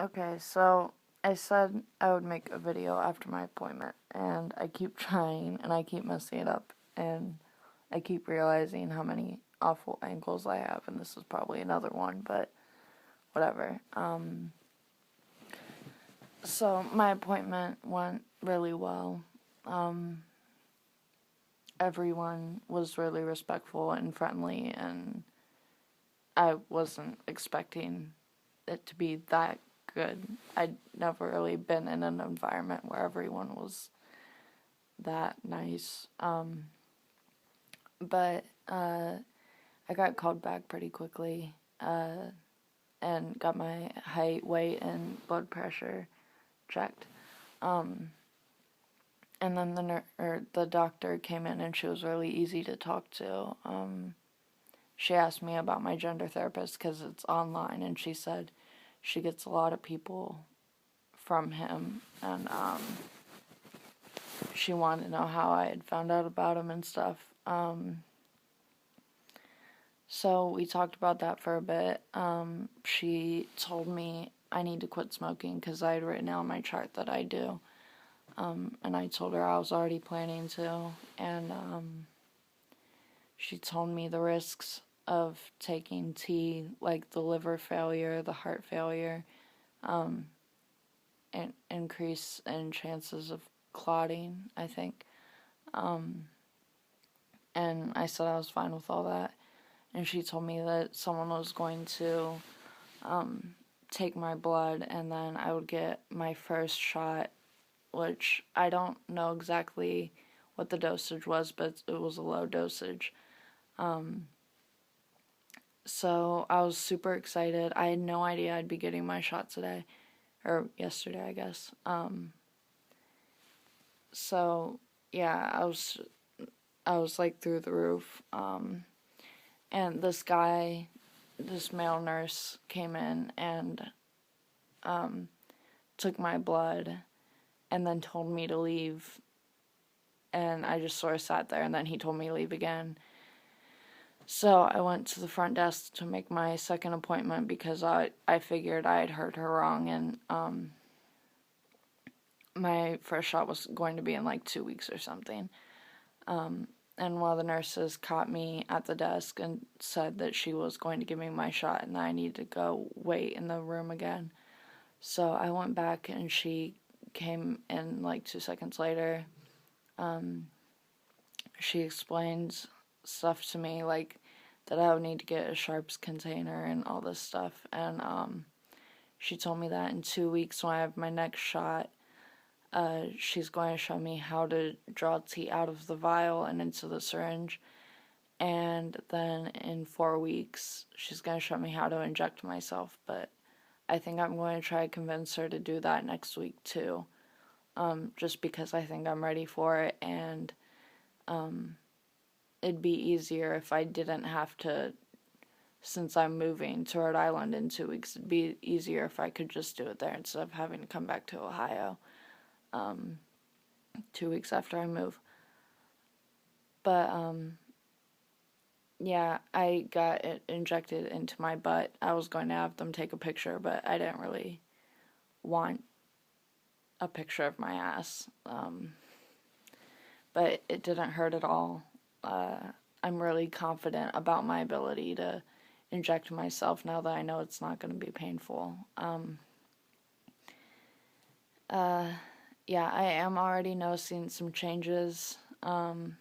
Okay, so I said I would make a video after my appointment, and I keep trying, and I keep messing it up, and I keep realizing how many awful angles I have, and this is probably another one, but whatever. So my appointment went really well. Um, Everyone was really respectful and friendly, and I wasn't expecting it to be that good. I'd never really been in an environment where everyone was that nice. But I got called back pretty quickly and got my height, weight, and blood pressure checked. And then the doctor came in, and she was really easy to talk to. She asked me about my gender therapist because it's online, and she said she gets a lot of people from him, and she wanted to know how I had found out about him and stuff. So we talked about that for a bit. She told me I need to quit smoking because I had written out on my chart that I do. And I told her I was already planning to. And she told me the risks of taking tea, like the liver failure, the heart failure, and increase in chances of clotting, I think. And I said I was fine with all that. And she told me that someone was going to take my blood, and then I would get my first shot, which I don't know exactly what the dosage was, but it was a low dosage. So I was super excited. I had no idea I'd be getting my shot today, or yesterday, I guess. So yeah, I was like through the roof. And this male nurse came in and took my blood and then told me to leave. And I just sort of sat there, and then he told me to leave again. So I went to the front desk to make my second appointment because I figured I had heard her wrong, and my first shot was going to be in like 2 weeks or something. And one of the nurses caught me at the desk and said that she was going to give me my shot and that I needed to go wait in the room again. So I went back, and she came in like 2 seconds later. She explained stuff to me, like that I would need to get a sharps container and all this stuff. And she told me that in 2 weeks, when I have my next shot, she's going to show me how to draw tea out of the vial and into the syringe. And then in 4 weeks, she's going to show me how to inject myself. But I think I'm going to try to convince her to do that next week too. Just because I think I'm ready for it, and it'd be easier if I didn't have to, since I'm moving to Rhode Island in 2 weeks, it'd be easier if I could just do it there instead of having to come back to Ohio 2 weeks after I move. But yeah, I got it injected into my butt. I was going to have them take a picture, but I didn't really want a picture of my ass. But it didn't hurt at all. I'm really confident about my ability to inject myself now that I know it's not going to be painful. Yeah, I am already noticing some changes. I'm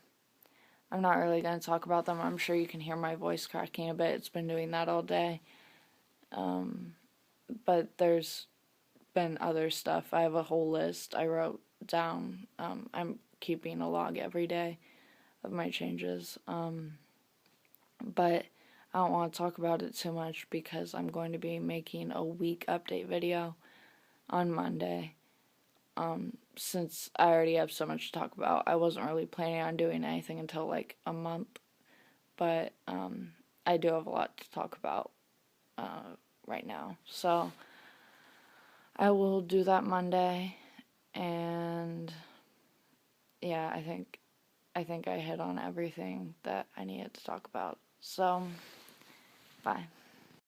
not really going to talk about them. I'm sure you can hear my voice cracking a bit. It's been doing that all day. But there's been other stuff. I have a whole list I wrote down. I'm keeping a log every day of my changes. But I don't want to talk about it too much because I'm going to be making a week update video on Monday. Since I already have so much to talk about, I wasn't really planning on doing anything until like a month. But I do have a lot to talk about right now. So I will do that Monday, and yeah, I think I hit on everything that I needed to talk about. So, bye.